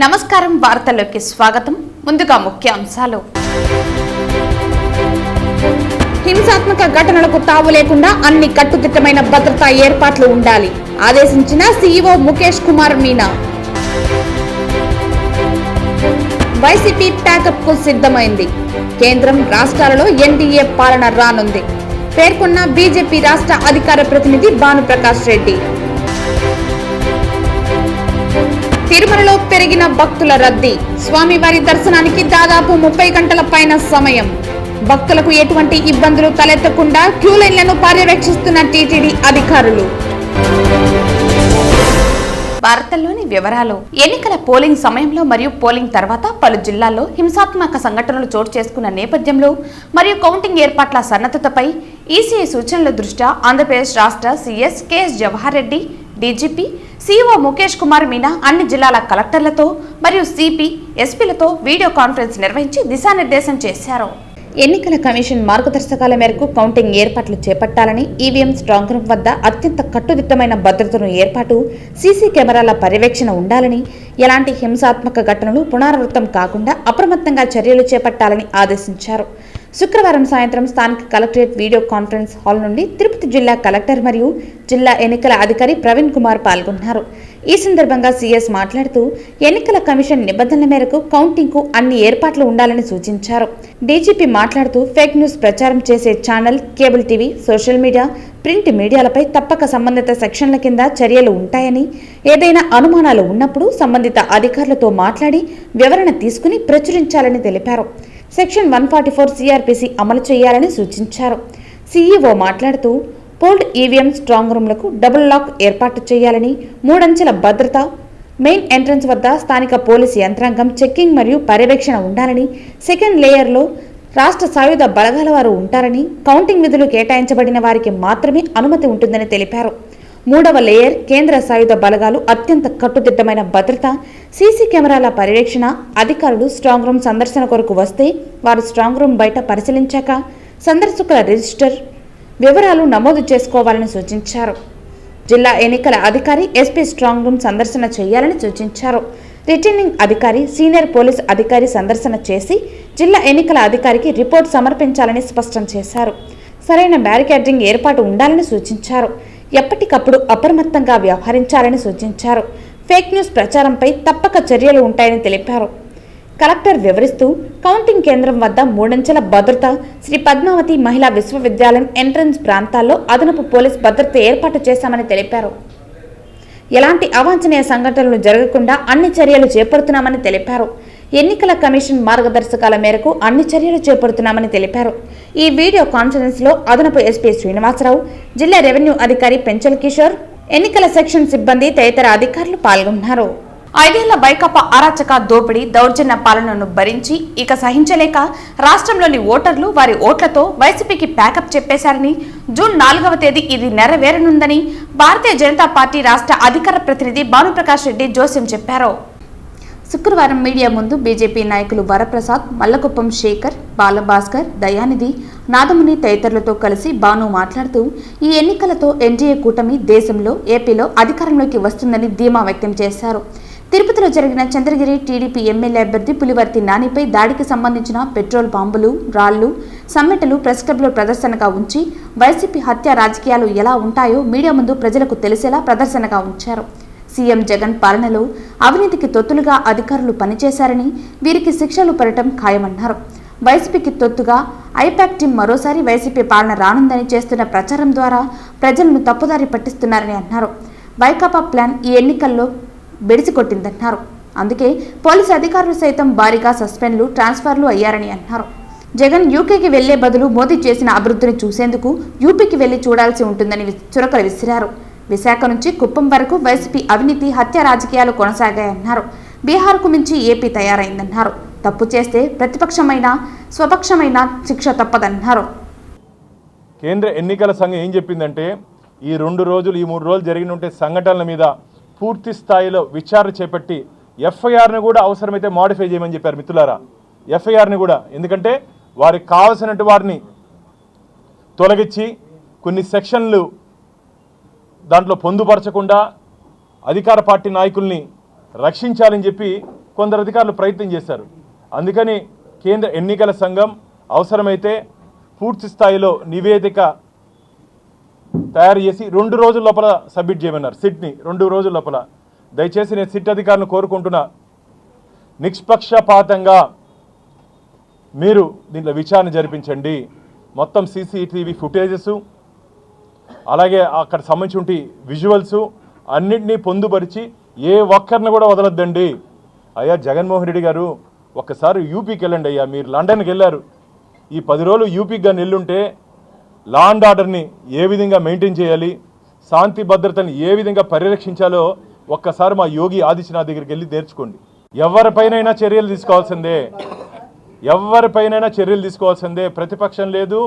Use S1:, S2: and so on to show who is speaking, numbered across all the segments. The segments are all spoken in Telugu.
S1: నమస్కారం వార్తల్లోకి స్వాగతం. ముందుగా ముఖ్యాంశాలు. హింసాత్మక ఘటనలకు తావు లేకుండా అన్ని కట్టుదిట్టమైన భద్రతా ఏర్పాట్లు ఉండాలి ఆదేశించిన CEO Mukesh Kumar Meena. YCP pack up కు సిద్ధమైంది. కేంద్రం రాష్ట్రాలలో ఎన్డీఏ పాలన రానుంది పేర్కొన్న బీజేపీ రాష్ట్ర అధికార ప్రతినిధి భానుప్రకాష్ రెడ్డి. తిరుమలలో పెరిగిన భక్తుల రద్దీ. స్వామివారి దర్శనానికి దాదాపు 30 గంటల పైన సమయం. భక్తులకు ఎటువంటి ఇబ్బందులు తలెత్తకుండా క్యూ లైన్లను పర్యవేక్షిస్తున్న టీటీడీ అధికారులు. వార్తల్లోని వివరాలు. ఎన్నికల పోలింగ్ సమయంలో మరియు పోలింగ్ తర్వాత పలు జిల్లాల్లో హింసాత్మక సంఘటనలు చోటు చేసుకున్న నేపథ్యంలో మరియు కౌంటింగ్ ఏర్పాట్ల సన్నద్ధతపై ఈసీఐ సూచనల దృష్ట్యా ఆంధ్రప్రదేశ్ రాష్ట్ర CS KS Jawahar Reddy, DGP, CEO Mukesh Kumar Meena అన్ని జిల్లాల కలెక్టర్లతో మరియు సిపి, ఎస్పీలతో వీడియో కాన్ఫరెన్స్ నిర్వహించి దిశానిర్దేశం చేశారు. ఎన్నికల కమిషన్ మార్గదర్శకాల మేరకు కౌంటింగ్ ఏర్పాట్లు చేపట్టాలని, ఈవీఎం స్ట్రాంగ్ రూమ్ వద్ద అత్యంత కట్టుదిట్టమైన భద్రతను ఏర్పాటు, సీసీ కెమెరాల పర్యవేక్షణ ఉండాలని, ఎలాంటి హింసాత్మక ఘటనలు పునరావృతం కాకుండా అప్రమత్తంగా చర్యలు చేపట్టాలని ఆదేశించారు. శుక్రవారం సాయంత్రం స్థానిక కలెక్టరేట్ వీడియో కాన్ఫరెన్స్ హాల్ నుండి తిరుపతి జిల్లా కలెక్టర్ మరియు జిల్లా ఎన్నికల అధికారి ప్రవీణ్ కుమార్ పాల్గొన్నారు. ఈ సందర్భంగా సీఎస్ మాట్లాడుతూ ఎన్నికల కమిషన్ నిబంధనల మేరకు కౌంటింగ్ కు అన్ని ఏర్పాట్లు ఉండాలని సూచించారు. డీజీపీ మాట్లాడుతూ ఫేక్ న్యూస్ ప్రచారం చేసే channel, cable TV, social media, print మీడియాలపై తప్పక సంబంధిత సెక్షన్ల కింద చర్యలు ఉంటాయని, ఏదైనా అనుమానాలు ఉన్నప్పుడు సంబంధిత అధికారులతో మాట్లాడి వివరణ తీసుకుని ప్రచురించాలని తెలిపారు. సెక్షన్ 144 సిఆర్పిసి అమలు చేయాలని సూచించారు. సీఈఓ మాట్లాడుతూ పోల్డ్ ఈవీఎం స్ట్రాంగ్ రూమ్లకు డబుల్ లాక్ ఏర్పాటు చేయాలని, 3 అంచెల భద్రత, మెయిన్ ఎంట్రన్స్ వద్ద స్థానిక పోలీసు యంత్రాంగం చెక్కింగ్ మరియు పర్యవేక్షణ ఉండాలని, సెకండ్ లేయర్లో రాష్ట్ర సాయుధ బలగాల వారు ఉంటారని, కౌంటింగ్ విధులు కేటాయించబడిన వారికి మాత్రమే అనుమతి ఉంటుందని తెలిపారు. 3వ లేయర్ కేంద్ర సాయుధ బలగాలు అత్యంత కట్టుదిట్టమైన భద్రత, సీసీ కెమెరాల పర్యవేక్షణ. అధికారులు స్ట్రాంగ్ రూమ్ సందర్శన కొరకు వస్తే వారు స్ట్రాంగ్ రూమ్ బయట పరిశీలించాక సందర్శకుల రిజిస్టర్ వివరాలు నమోదు చేసుకోవాలని సూచించారు. జిల్లా ఎన్నికల అధికారి, ఎస్పీ స్ట్రాంగ్ రూమ్ సందర్శన చేయాలని సూచించారు. రిటర్నింగ్ అధికారి, సీనియర్ పోలీస్ అధికారి సందర్శన చేసి జిల్లా ఎన్నికల అధికారికి రిపోర్ట్ సమర్పించాలని స్పష్టం చేశారు. సరైన బ్యారికేడింగ్ ఏర్పాటు ఉండాలని సూచించారు. ఎప్పటికప్పుడు అప్రమత్తంగా వ్యవహరించాలని సూచించారు. ఫేక్ న్యూస్ ప్రచారంపై తప్పక చర్యలు ఉంటాయని తెలిపారు. కలెక్టర్ వివరిస్తూ కౌంటింగ్ కేంద్రం వద్ద 3 అంచెల భద్రత, శ్రీ పద్మావతి మహిళా విశ్వవిద్యాలయం ఎంట్రన్స్ ప్రాంతాల్లో అదనపు పోలీస్ భద్రత ఏర్పాటు చేశామని తెలిపారు. ఎలాంటి అవాంఛనీయ సంఘటనలు జరగకుండా అన్ని చర్యలు చేపడుతున్నామని తెలిపారు. ఎన్నికల కమిషన్ మార్గదర్శకాల మేరకు అన్ని చర్యలు చేపడుతున్నామని తెలిపారు. ఈ వీడియో కాన్ఫరెన్స్ లో అదనపు ఎస్పీ శ్రీనివాసరావు, జిల్లా రెవెన్యూ అధికారి పెంచల్ కిషోర్, ఎన్నికల సెక్షన్ సిబ్బంది తదితర అధికారులు పాల్గొన్నారు. 5 ఏళ్ల వైకాపా అరాచక దోపిడీ, దౌర్జన్య పాలనను భరించి ఇక సహించలేక రాష్ట్రంలోని ఓటర్లు వారి ఓట్లతో వైసీపీకి ప్యాకప్ చెప్పేశారని, జూన్ 4వ తేదీ ఇది నెరవేరనుందని భారతీయ జనతా పార్టీ రాష్ట్ర అధికార ప్రతినిధి భానుప్రకాష్ రెడ్డి జోస్యం చెప్పారు. శుక్రవారం మీడియా ముందు బీజేపీ నాయకులు వరప్రసాద్, మల్లకుప్పం శేఖర్, బాలభాస్కర్, దయానిధి, నాదముని తదితరులతో కలిసి భాను మాట్లాడుతూ ఈ ఎన్నికలతో ఎన్డీఏ కూటమి దేశంలో, ఏపీలో అధికారంలోకి వస్తుందని ధీమా వ్యక్తం చేశారు. తిరుపతిలో జరిగిన చంద్రగిరి టీడీపీ ఎమ్మెల్యే అభ్యర్థి పులివర్తి నానిపై దాడికి సంబంధించిన పెట్రోల్ బాంబులు, రాళ్లు, సమ్మెటలు ప్రెస్ క్లబ్లో ప్రదర్శనగా ఉంచి వైసీపీ హత్య రాజకీయాలు ఎలా ఉంటాయో మీడియా ముందు ప్రజలకు తెలిసేలా ప్రదర్శనగా ఉంచారు. సీఎం జగన్ పాలనలో అవినీతికి తొత్తులుగా అధికారులు పనిచేశారని, వీరికి శిక్షలు పడటం ఖాయమన్నారు. వైసీపీకి తొత్తుగా ఐపాక్ టీం మరోసారి వైసీపీ పాలన రానుందని చేస్తున్న ప్రచారం ద్వారా ప్రజలను తప్పుదారి పట్టిస్తున్నారని అన్నారు. వైకాపా ప్లాన్ ఈ ఎన్నికల్లో బెడిసికొట్టిందన్నారు. అందుకే పోలీసు అధికారులు సైతం భారీగా సస్పెండ్లు, ట్రాన్స్ఫర్లు అయ్యారని అన్నారు. జగన్ యూకేకి వెళ్లే బదులు మోదీ చేసిన అభివృద్ధిని చూసేందుకు యూపీకి వెళ్లి చూడాల్సి ఉంటుందని చురకలు విసిరారు. విశాఖ నుంచి కుప్పం వరకు వైసీపీ అవినీతి, హత్య రాజకీయాలు కొనసాగాయన్నారు. బీహార్కు మించి ఏపీ తయారైందన్నారు. తప్పు చేస్తే ప్రతిపక్షమైన, స్వపక్షమైన శిక్ష తప్పదన్నారు.
S2: కేంద్ర ఎన్నికల సంఘం ఏం చెప్పిందంటే ఈ 2 రోజులు, ఈ 3 రోజులు జరిగిన సంఘటనల మీద పూర్తి స్థాయిలో విచారణ చేపట్టి ఎఫ్ఐఆర్ని కూడా అవసరమైతే మాడిఫై చేయమని చెప్పారు. మిత్రులారా, ఎఫ్ఐఆర్ని కూడా, ఎందుకంటే వారికి కావలసినట్టు వారిని తొలగించి కొన్ని సెక్షన్లు దాంట్లో పొందుపరచకుండా అధికార పార్టీ నాయకుల్ని రక్షించాలని చెప్పి కొందరు అధికారులు ప్రయత్నం చేశారు. అందుకని కేంద్ర ఎన్నికల సంఘం అవసరమైతే పూర్తి స్థాయిలో నివేదిక తయారు చేసి 2 రోజుల లోపల సబ్మిట్ చేయమన్నారు. సిట్ని 2 రోజుల లోపల. దయచేసి నేను సిట్ అధికారులను కోరుకుంటున్నా, నిష్పక్షపాతంగా మీరు దీంట్లో విచారణ జరిపించండి. మొత్తం CCTV ఫుటేజెస్, అలాగే అక్కడ సంబంధించి విజువల్స్ అన్నింటినీ పొందుపరిచి ఏ ఒక్కరిని కూడా వదలొద్దండి. అయ్యా జగన్మోహన్ రెడ్డి గారు, ఒక్కసారి యూపీకి వెళ్ళండి అయ్యా. మీరు లండన్కి వెళ్ళారు. ఈ 10 రోజులు యూపీకి కానీ వెళ్ళుంటే లా అండ్ ఆర్డర్ని ఏ విధంగా మెయింటైన్ చేయాలి, శాంతి భద్రతని ఏ విధంగా పరిరక్షించాలో ఒక్కసారి మా యోగి ఆదిత్యనాథ్ దగ్గరికి వెళ్ళి నేర్చుకోండి. ఎవరిపైనైనా చర్యలు తీసుకోవాల్సిందే. ప్రతిపక్షం లేదు,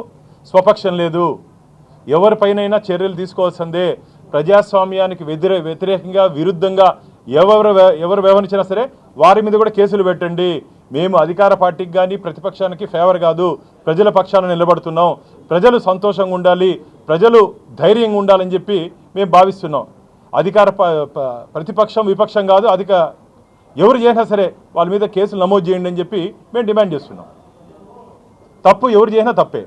S2: స్వపక్షం లేదు. ఎవరిపైనైనా చర్యలు తీసుకోవాల్సిందే. ప్రజాస్వామ్యానికి వ్యతిరేకంగా విరుద్ధంగా ఎవరు వ్యవహరించినా సరే వారి మీద కూడా కేసులు పెట్టండి. మేము అధికార పార్టీకి కానీ ప్రతిపక్షానికి ఫేవర్ కాదు, ప్రజల పక్షాన నిలబడుతున్నాం. ప్రజలు సంతోషంగా ఉండాలి, ప్రజలు ధైర్యంగా ఉండాలని చెప్పి మేము భావిస్తున్నాం. ప్రతిపక్షం విపక్షం కాదు, ఎవరు చేసినా సరే వాళ్ళ మీద కేసులు నమోదు చేయండి అని చెప్పి మేము డిమాండ్ చేస్తున్నాం. తప్పు ఎవరు చేసినా తప్పే.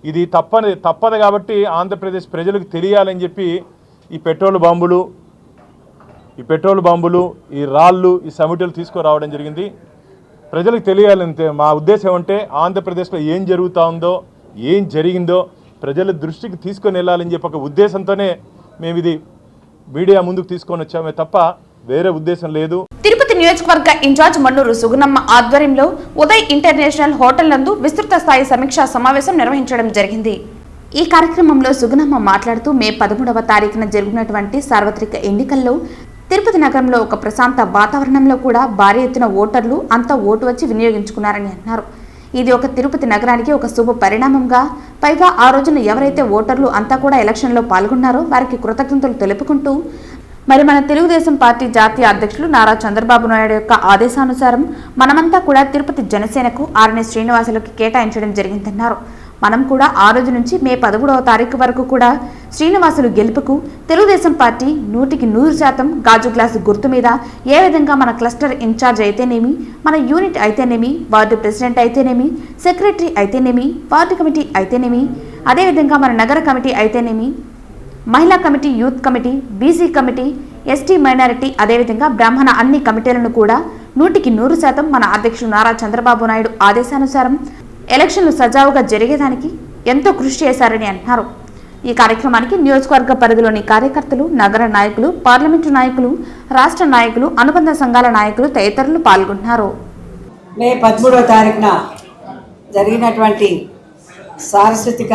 S2: ఇది తప్పదు కాబట్టి ఆంధ్రప్రదేశ్ ప్రజలకు తెలియాలని చెప్పి ఈ పెట్రోల్ బాంబులు, ఈ రాళ్ళు, ఈ సమిటులు తీసుకురావడం జరిగింది. ప్రజలకు తెలియాలంటే మా ఉద్దేశం అంటే ఆంధ్రప్రదేశ్లో ఏం జరుగుతూ ఉందో, ఏం జరిగిందో ప్రజల దృష్టికి తీసుకొని వెళ్ళాలని చెప్పి ఒక ఉద్దేశంతోనే మేము ఇది మీడియా ముందుకు తీసుకొని వచ్చామే తప్ప వేరే ఉద్దేశం లేదు.
S1: తిరుపతి నియోజకవర్గ ఇన్ఛార్జ్ మన్నూరు సుగుణమ్మ ఆధ్వర్యంలో ఉదయ్ ఇంటర్నేషనల్ హోటల్ నందు విస్తృత స్థాయి సమీక్షా సమావేశం నిర్వహించడం జరిగింది. ఈ కార్యక్రమంలో సుగుణమ్మ మాట్లాడుతూ మే 13వ తారీఖున జరిగినటువంటి సార్వత్రిక ఎన్నికల్లో తిరుపతి నగరంలో ఒక ప్రశాంత వాతావరణంలో కూడా భారీ ఎత్తున ఓటర్లు అంతా ఓటు వచ్చి వినియోగించుకున్నారని అన్నారు. ఇది ఒక తిరుపతి నగరానికి ఒక శుభ పరిణామంగా, పైగా ఆ రోజున ఎవరైతే ఓటర్లు అంతా కూడా ఎలక్షన్లో పాల్గొన్నారో వారికి కృతజ్ఞతలు తెలుపుకుంటూ మరి మన తెలుగుదేశం పార్టీ జాతీయ అధ్యక్షులు నారా చంద్రబాబు నాయుడు యొక్క ఆదేశానుసారం మనమంతా కూడా తిరుపతి జనసేనకు ఆర్ఎన్ శ్రీనివాసులకి కేటాయించడం జరిగిందన్నారు. మనం కూడా ఆ రోజు నుంచి మే 13వ తారీఖు వరకు కూడా శ్రీనివాసులు గెలుపుకు తెలుగుదేశం పార్టీ 100% గాజు గ్లాసు గుర్తు మీద ఏ విధంగా మన క్లస్టర్ ఇన్ఛార్జ్ అయితేనేమి, మన యూనిట్ అయితేనేమి, వార్డు ప్రెసిడెంట్ అయితేనేమి, సెక్రటరీ అయితేనేమి, వార్డు కమిటీ అయితేనేమి, అదేవిధంగా మన నగర కమిటీ అయితేనేమి, మహిళా committee, youth committee, BC committee, ST minority, అదేవిధంగా బ్రాహ్మణ అన్ని కమిటీలను కూడా 100% మన అధ్యక్షుడు నారా చంద్రబాబు నాయుడు ఆదేశానుసారం ఎలక్షన్లు సజావుగా జరిగేదానికి ఎంతో కృషి చేశారని అన్నారు. ఈ కార్యక్రమానికి నియోజకవర్గ పరిధిలోని కార్యకర్తలు, నగర నాయకులు, పార్లమెంటు నాయకులు, రాష్ట్ర నాయకులు, అనుబంధ సంఘాల నాయకులు తదితరులు పాల్గొన్నారు.
S3: మే 13వ తారీఖున జరిగినటువంటి సాంస్కృతిక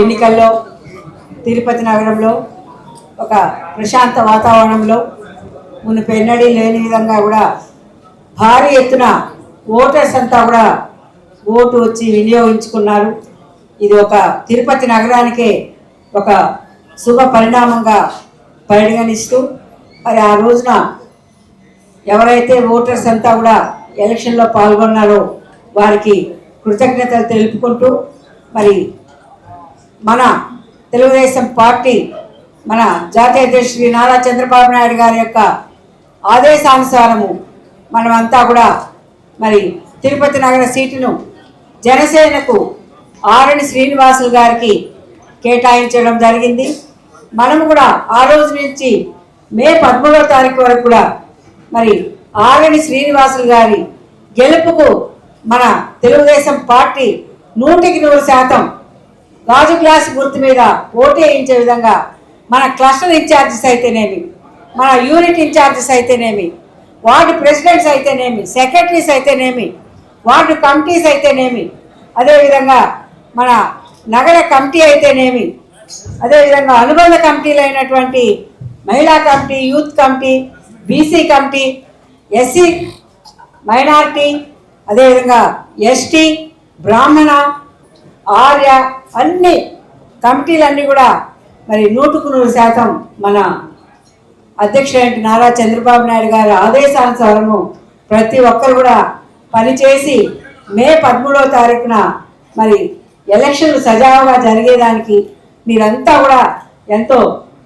S3: ఎన్నికల్లో తిరుపతి నగరంలో ఒక ప్రశాంత వాతావరణంలో మునుపెన్నడీ లేని విధంగా కూడా భారీ ఎత్తున ఓటర్స్ అంతా కూడా ఓటు వచ్చి వినియోగించుకున్నారు. ఇది ఒక తిరుపతి నగరానికే ఒక శుభ పరిణామంగా పరిగణిస్తూ మరి ఆ రోజున ఎవరైతే ఓటర్స్ అంతా కూడా ఎలక్షన్లో పాల్గొన్నారో వారికి కృతజ్ఞతలు తెలుపుకుంటూ మరి మన తెలుగుదేశం పార్టీ మన జాతీయ అధ్యక్షుడు నారా చంద్రబాబు నాయుడు గారి యొక్క ఆదేశానుసారము మనమంతా కూడా మరి తిరుపతి నగర సీటును జనసేనకు ఆర్ఎన్ శ్రీనివాసులు గారికి కేటాయించడం జరిగింది. మనము కూడా ఆ రోజు నుంచి మే 13వ తారీఖు వరకు కూడా మరి ఆర్ఎన్ శ్రీనివాసులు గారి గెలుపుకు మన తెలుగుదేశం పార్టీ 100% గాజు గ్లాస్ గుర్తు మీద ఓటు వేయించే విధంగా మన క్లస్టర్ ఇన్ఛార్జెస్ అయితేనేమి, మన యూనిట్ ఇన్ఛార్జెస్ అయితేనేమి, వార్డు ప్రెసిడెంట్స్ అయితేనేమి, సెక్రటరీస్ అయితేనేమి, వార్డు కమిటీస్ అయితేనేమి, అదేవిధంగా మన నగర కమిటీ అయితేనేమి, అదేవిధంగా అనుబంధ కమిటీలు అయినటువంటి మహిళా committee, youth committee, BC committee, SC minority, అదేవిధంగా ఎస్టీ, బ్రాహ్మణ, ఆర్య అన్ని కమిటీలన్నీ కూడా మరి 100% మన అధ్యక్షుడు నారా చంద్రబాబు నాయుడు గారి ఆదేశానుసారము ప్రతి ఒక్కరు కూడా పనిచేసి మే 13వ తారీఖున మరి ఎలక్షన్లు సజావుగా జరిగేదానికి మీరంతా కూడా ఎంతో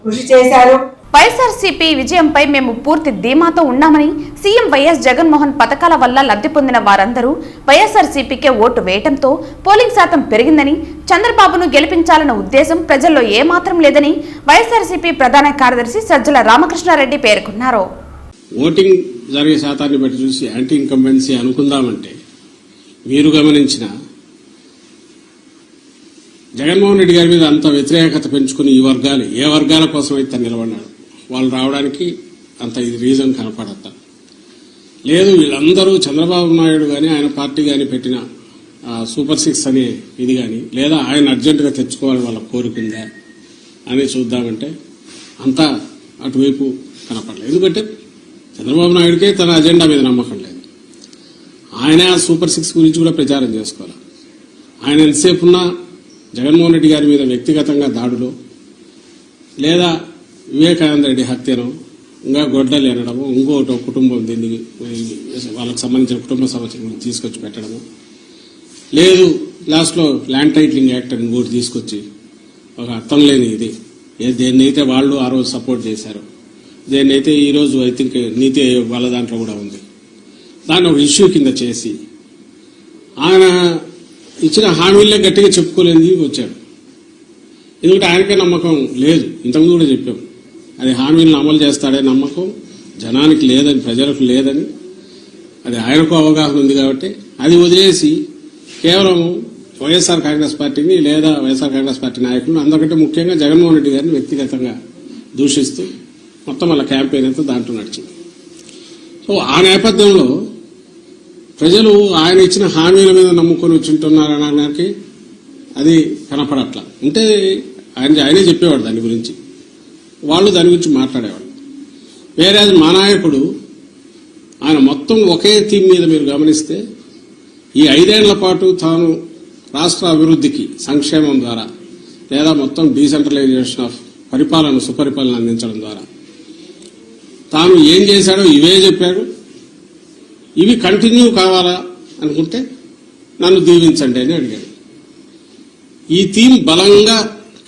S3: కృషి చేశారు.
S1: వైఎస్ఆర్సీపీ విజయంపై మేము పూర్తి ధీమాతో ఉన్నామని సీఎం వైఎస్ జగన్మోహన్ పథకాల వల్ల లబ్ధి పొందిన వారందరూ వైఎస్ఆర్సీపీకే ఓటు వేయడంతో పోలింగ్ శాతం పెరిగిందని, చంద్రబాబును గెలిపించాలన్న ఉద్దేశం ప్రజల్లో ఏమాత్రం లేదని వైఎస్ఆర్సీపీ ప్రధాన కార్యదర్శి సజ్జల రామకృష్ణారెడ్డి పేర్కొన్నారు.
S4: ఓటింగ్ జరిగే శాతాన్ని బట్టి చూసి యాంటీ ఇన్కంబెన్సీ అనుకుందామంటే మీరు గమనించిన జగన్మోహన్ రెడ్డి గారి మీద అంత వ్యతిరేకత పెంచుకుని ఈ వర్గాలు ఏ వర్గాల కోసం అయితే నిలబడినాడు వాళ్ళు రావడానికి అంత ఇది రీజన్ కనపడత లేదు. వీళ్ళందరూ చంద్రబాబు నాయుడు కానీ ఆయన పార్టీ కానీ పెట్టిన సూపర్ 6 అనే ఇది కానీ లేదా ఆయన అర్జెంటుగా తెచ్చుకోవాలని వాళ్ళ కోరుకుందా అని చూద్దామంటే అంతా అటువైపు కనపడలేదు. ఎందుకంటే చంద్రబాబు నాయుడికే తన అజెండా మీద నమ్మకం లేదు. ఆయన సూపర్ 6 గురించి కూడా ప్రచారం చేసుకోవాలి. ఆయన ఎంతసేపు ఉన్నా జగన్మోహన్ రెడ్డి గారి మీద వ్యక్తిగతంగా దాడులు లేదా వివేకానంద రెడ్డి హత్యను ఇంకా గొడ్డలు ఎనడము ఇంకోటి కుటుంబం దీన్ని వాళ్ళకు సంబంధించిన కుటుంబ సమస్యలు తీసుకొచ్చి పెట్టడము లేదు లాస్ట్లో ల్యాండ్ టైటిలింగ్ యాక్ట్ అని ఇంకోటి తీసుకొచ్చి ఒక అర్థం లేని ఇది దేన్నైతే వాళ్ళు ఆ రోజు సపోర్ట్ చేశారు దేన్నైతే ఈరోజు ఐ థింక్ నీతి వాళ్ళ దాంట్లో కూడా ఉంది దాన్ని ఒక ఇష్యూ కింద చేసి ఆయన ఇచ్చిన హామీలే గట్టిగా చెప్పుకోలేని వచ్చాడు. ఎందుకంటే ఆయనకే నమ్మకం లేదు. ఇంతకుముందు కూడా చెప్పాం అది హామీలను అమలు చేస్తాడే నమ్మకం జనానికి లేదని ప్రజలకు లేదని అది ఆయనకు అవగాహన ఉంది కాబట్టి అది వదిలేసి కేవలం వైఎస్ఆర్ కాంగ్రెస్ పార్టీని లేదా వైఎస్ఆర్ కాంగ్రెస్ పార్టీ నాయకులను అందరికంటే ముఖ్యంగా జగన్మోహన్ రెడ్డి గారిని వ్యక్తిగతంగా దూషిస్తూ మొత్తం వాళ్ళ క్యాంపెయిన్ అంతా దాంట్లో నడిచింది. సో ఆ నేపథ్యంలో ప్రజలు ఆయన ఇచ్చిన హామీల మీద నమ్ముకొని వచ్చింటున్నారనడానికి అది కనపడట్లా. అంటే ఆయనే చెప్పేవాడు దాని గురించి, వాళ్ళు దాని గురించి మాట్లాడేవాడు. వేరే మా నాయకుడు ఆయన మొత్తం ఒకే థీమ్ మీద మీరు గమనిస్తే ఈ 5 ఏళ్ల పాటు తాను రాష్ట్ర అభివృద్ధికి సంక్షేమం ద్వారా లేదా మొత్తం డీసెంట్రలైజేషన్ ఆఫ్ పరిపాలన సుపరిపాలన అందించడం ద్వారా తాను ఏం చేశాడో ఇవే చెప్పాడు. ఇవి కంటిన్యూ కావాలా అనుకుంటే నన్ను దీవించండి అని అడిగాడు. ఈ థీమ్ బలంగా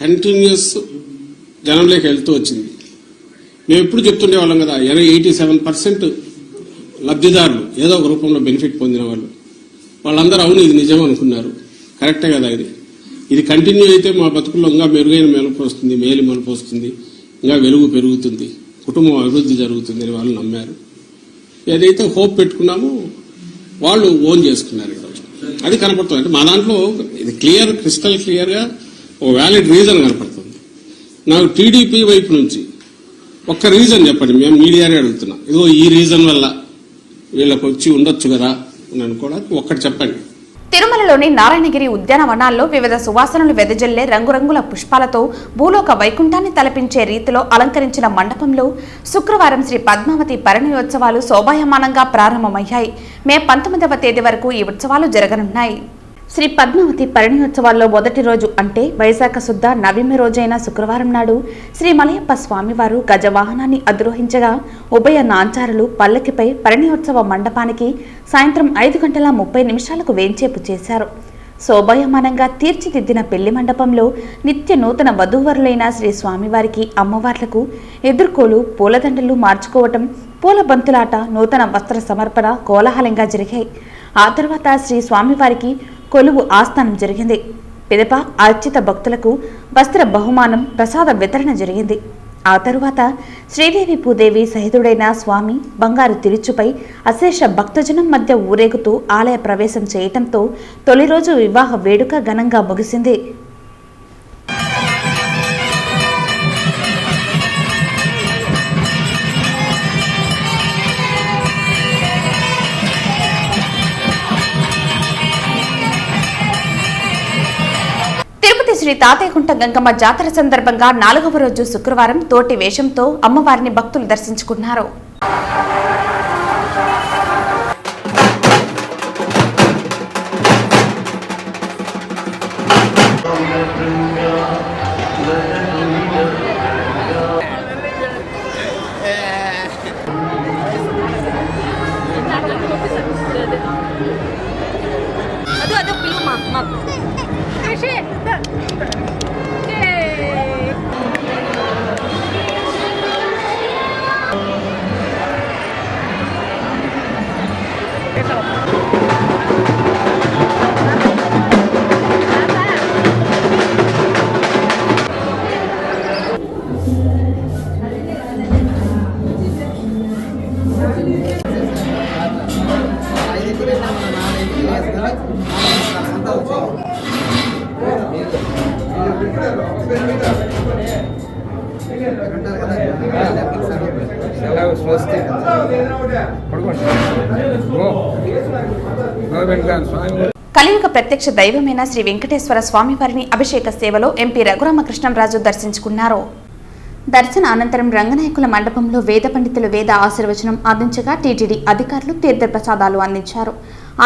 S4: కంటిన్యూస్ జనంలోకి వెళ్తూ వచ్చింది. మేము ఎప్పుడు చెప్తుండే వాళ్ళం కదా 87% లబ్ధిదారులు ఏదో ఒక రూపంలో బెనిఫిట్ పొందిన వాళ్ళందరూ అవును ఇది నిజం అనుకున్నారు. కరెక్టే కదా ఇది కంటిన్యూ అయితే మా బతుకుల్లో ఇంకా మెరుగైన మెలుపు వస్తుంది, మేలు మెలుపు వస్తుంది, ఇంకా వెలుగు పెరుగుతుంది, కుటుంబం అభివృద్ధి జరుగుతుంది అని వాళ్ళు నమ్మారు. ఏదైతే హోప్ పెట్టుకున్నామో వాళ్ళు ఓన్ చేసుకున్నారు. ఈరోజు అది కనపడుతుంది. అంటే మా దాంట్లో ఇది క్రిస్టల్ క్లియర్ గా ఒక వ్యాలిడ్ రీజన్ కనపడుతుంది. నాకు టీడీపీ వైపు నుంచి ఒక్క రీజన్ చెప్పండి, మేము మీడియానే అడుగుతున్నాం. ఇదిగో ఈ రీజన్ వల్ల వీళ్ళకి వచ్చి ఉండొచ్చు కదా అని అనుకోవడానికి ఒక్కటి చెప్పండి.
S1: తిరుమలలోని నారాయణగిరి ఉద్యానవనాల్లో వివిధ సువాసనలు వెదజల్లే రంగురంగుల పుష్పాలతో భూలోక వైకుంఠాన్ని తలపించే రీతిలో అలంకరించిన మండపంలో శుక్రవారం శ్రీ పద్మావతి పరిణయోత్సవాలు శోభాయమానంగా ప్రారంభమయ్యాయి. మే 19వ తేదీ వరకు ఈ ఉత్సవాలు జరగనున్నాయి. శ్రీ పద్మావతి పరిణయోత్సవాల్లో మొదటి రోజు అంటే వైశాఖ శుద్ధ నవమి రోజైన శుక్రవారం నాడు శ్రీ మలయప్ప స్వామివారు గజవాహనాన్ని అధిరోహించగా ఉభయ నాంచారులు పల్లకిపై పరిణయోత్సవ మండపానికి సాయంత్రం 5:30 వేంచేపు చేశారు. శోభాయమానంగా తీర్చిదిద్దిన పెళ్లి మండపంలో నిత్య నూతన వధూవరులైన శ్రీ స్వామివారికి అమ్మవార్లకు ఎదుర్కోలు పూలదండలు మార్చుకోవటం, పూల బంతులాట, నూతన వస్త్ర సమర్పణ కోలాహలంగా జరిగాయి. ఆ తర్వాత శ్రీ స్వామివారికి కొలువు ఆస్థానం జరిగింది. పిదప అర్చిత భక్తులకు వస్త్ర బహుమానం ప్రసాద వితరణ జరిగింది. ఆ తరువాత శ్రీదేవి భూదేవి సహితుడైన స్వామి బంగారు తిరుచుపై అశేష భక్తజనం మధ్య ఊరేగుతూ ఆలయ ప్రవేశం చేయటంతో తొలి రోజు వివాహ వేడుక ఘనంగా ముగిసింది. శ్రీ తాతయ్యగుంట గంగమ్మ జాతర సందర్భంగా 4వ రోజు శుక్రవారం తోటి వేషంతో అమ్మవారిని భక్తులు దర్శించుకున్నారు. కలియుగ ప్రత్యక్ష దైవమైన శ్రీ వెంకటేశ్వర స్వామి వారిని అభిషేక సేవలో ఎంపీ రఘురామకృష్ణంరాజు దర్శించుకున్నారు. దర్శన అనంతరం రంగనాయకుల మండపంలో వేద పండితులు వేద ఆశీర్వచనం అందించగా టీటీడీ అధికారులు తీర్థ ప్రసాదాలు అందించారు.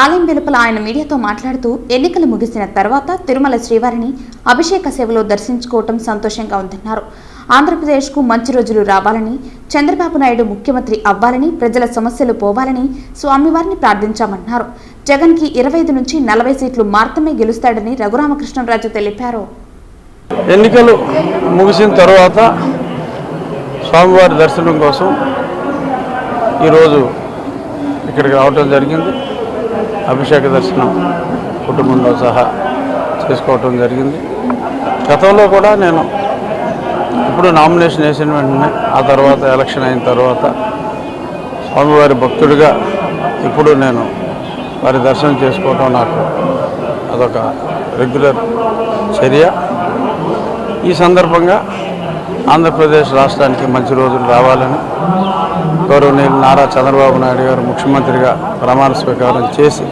S1: ఆలయం వెలుపల ఆయన మీడియాతో మాట్లాడుతూ ఎన్నికలు ముగిసిన తర్వాత తిరుమల శ్రీవారిని అభిషేక సేవలో దర్శించుకోవటం సంతోషంగా ఉందన్నారు. ఆంధ్రప్రదేశ్కు మంచి రోజులు రావాలని, చంద్రబాబు నాయుడు ముఖ్యమంత్రి అవ్వాలని, ప్రజల సమస్యలు పోవాలని స్వామివారిని ప్రార్థించామన్నారు. జగన్కి 25 నుంచి 40 సీట్లు మాత్రమే గెలుస్తాడని రఘురామకృష్ణంరాజు తెలిపారు.
S5: ఎన్నికలు ముగిసిన తర్వాత స్వామివారి దర్శనం కోసం ఈరోజు ఇక్కడికి రావటం జరిగింది. అభిషేక దర్శనం కుటుంబంతో సహా చేసుకోవటం జరిగింది. గతంలో కూడా నేను ఇప్పుడు నామినేషన్ వేసిన వెంటనే ఆ తర్వాత ఎలక్షన్ అయిన తర్వాత స్వామివారి భక్తుడిగా ఇప్పుడు నేను వారి దర్శనం చేసుకోవటం నాకు అదొక రెగ్యులర్ చర్య. ఈ సందర్భంగా ఆంధ్రప్రదేశ్ రాష్ట్రానికి మంచి రోజులు రావాలని గౌరవనీయులు నారా చంద్రబాబు నాయుడు గారు ముఖ్యమంత్రిగా ప్రమాణ స్వీకారం చేసి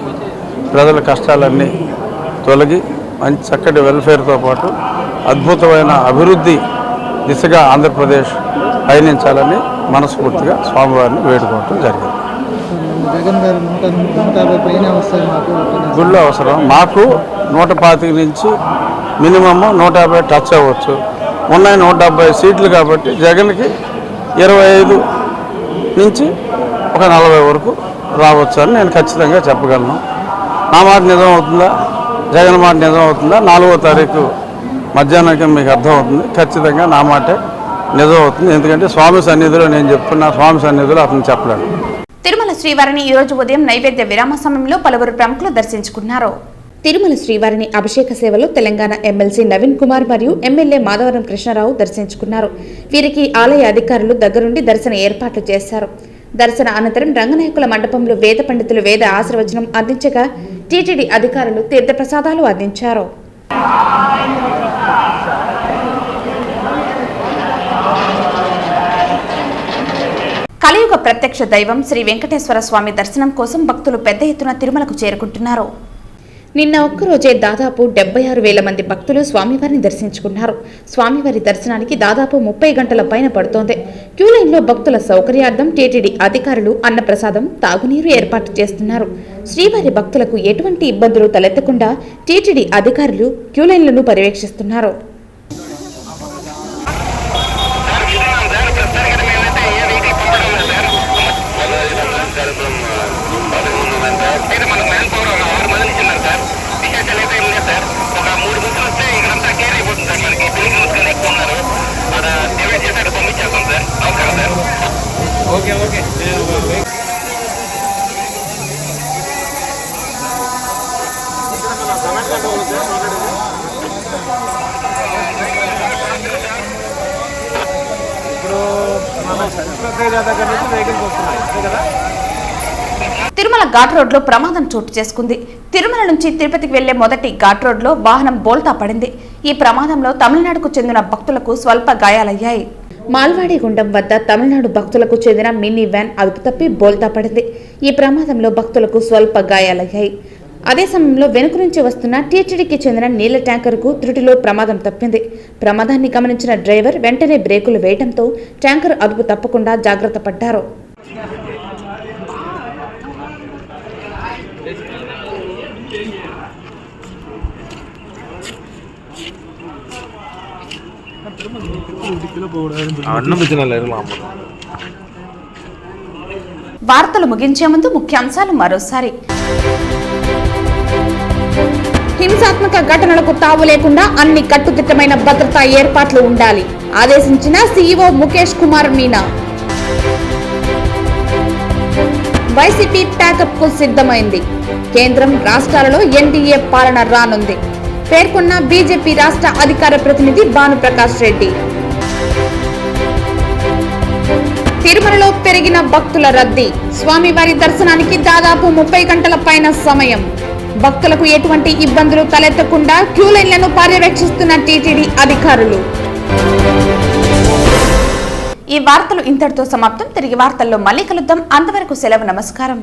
S5: ప్రజల కష్టాలన్నీ తొలగి మంచి చక్కటి వెల్ఫేర్తో పాటు అద్భుతమైన అభివృద్ధి దిశగా ఆంధ్రప్రదేశ్ పయనించాలని మనస్ఫూర్తిగా స్వామివారిని వేడుకోవటం జరిగింది. గుళ్ళు అవసరం మాకు 125 నుంచి మినిమమ్ 150 టచ్ అవ్వచ్చు. ఉన్నాయి 170 సీట్లు కాబట్టి జగన్కి 25 నుంచి ఒక 40 వరకు రావచ్చు అని నేను ఖచ్చితంగా చెప్పగలను. నా మాట నిజం అవుతుందా, జగన్ మాట నిజం అవుతుందా 4వ తారీఖు మధ్యాహ్నానికి మీకు అర్థమవుతుంది. ఖచ్చితంగా నా మాటే నిజం అవుతుంది. ఎందుకంటే స్వామి సన్నిధిలో నేను చెప్తున్నా, స్వామి సన్నిధిలో అతను చెప్పలేను.
S1: తిరుమల శ్రీవారిని ఈ రోజు ఉదయం నైవేద్య విరామ సమయంలో పలువురు ప్రముఖులు దర్శించుకున్నారు. తిరుమల శ్రీవారిని అభిషేక సేవలో తెలంగాణ ఎమ్మెల్సీ నవీన్ కుమార్ మరియు ఎమ్మెల్యే మాధవరం కృష్ణారావు దర్శించుకున్నారు. వీరికి ఆలయ అధికారులు దగ్గరుండి దర్శన ఏర్పాట్లు చేశారు. దర్శన అనంతరం రంగనాయకుల మండపంలో వేద పండితులు వేద ఆశీర్వచనం అందించగా టీటీడీ అధికారులు తీర్థప్రసాదాలు అందించారు. కలియుగ ప్రత్యక్ష దైవం శ్రీ వెంకటేశ్వర స్వామి దర్శనం కోసం భక్తులు పెద్ద ఎత్తున తిరుమలకు చేరుకుంటున్నారు. నిన్న ఒక్కరోజే దాదాపు 76,000 మంది భక్తులు స్వామివారిని దర్శించుకున్నారు. స్వామివారి దర్శనానికి దాదాపు 30 గంటల పైన పడుతోంది. క్యూలైన్లో భక్తుల సౌకర్యార్థం టీటీడీ అధికారులు అన్నప్రసాదం, తాగునీరు ఏర్పాటు చేస్తున్నారు. శ్రీవారి భక్తులకు ఎటువంటి ఇబ్బందులు తలెత్తకుండా టీటీడీ అధికారులు క్యూలైన్లను పర్యవేక్షిస్తున్నారు. తిరుమల ఘాట్ రోడ్లో ప్రమాదం చోటు చేసుకుంది. తిరుమల నుంచి తిరుపతికి వెళ్లే మొదటి ఘాట్ రోడ్లో వాహనం బోల్తా పడింది. ఈ ప్రమాదంలో తమిళనాడుకు చెందిన భక్తులకు స్వల్ప గాయాలయ్యాయి. మాల్వాడి గుండం వద్ద తమిళనాడు భక్తులకు చెందిన మినీ వ్యాన్ అదుపు తప్పి బోల్తా పడింది. ఈ ప్రమాదంలో భక్తులకు స్వల్ప గాయాలయ్యాయి. అదే సమయంలో వెనుక నుంచి వస్తున్న టీటీడీకి చెందిన నీళ్ల ట్యాంకర్కు త్రుటిలో ప్రమాదం తప్పింది. ప్రమాదాన్ని గమనించిన డ్రైవర్ వెంటనే బ్రేకులు వేయడంతో ట్యాంకర్ అదుపు తప్పకుండా జాగ్రత్త పడ్డారు. వార్తలు ముగించే ముందు ముఖ్యాంశాలు మరోసారి. హింసాత్మక ఘటనలకు తావు లేకుండా అన్ని కట్టుదిట్టమైన భద్రతా ఏర్పాట్లు ఉండాలి ఆదేశించిన CEO Mukesh Kumar Meena. YCP pack up కు సిద్ధమైంది. కేంద్రం రాష్ట్రాలలో ఎన్డీఏ పాలన రానుంది పేర్కొన్న బీజేపీ రాష్ట్ర అధికార ప్రతినిధి భానుప్రకాష్ రెడ్డి. తిరుమలలో పెరిగిన భక్తుల రద్దీ. స్వామివారి దర్శనానికి దాదాపు 30 గంటల పైన సమయం. భక్తులకు ఎటువంటి ఇబ్బందులు తలెత్తకుండా క్యూ లైన్లను పర్యవేక్షిస్తున్న టీటీడీ అధికారులు. ఈ వార్తలు ఇంతటితో సమాప్తం. తిరిగి వార్తల్లో మళ్ళీ కలుద్దాం. అంతవరకు సెలవు. నమస్కారం.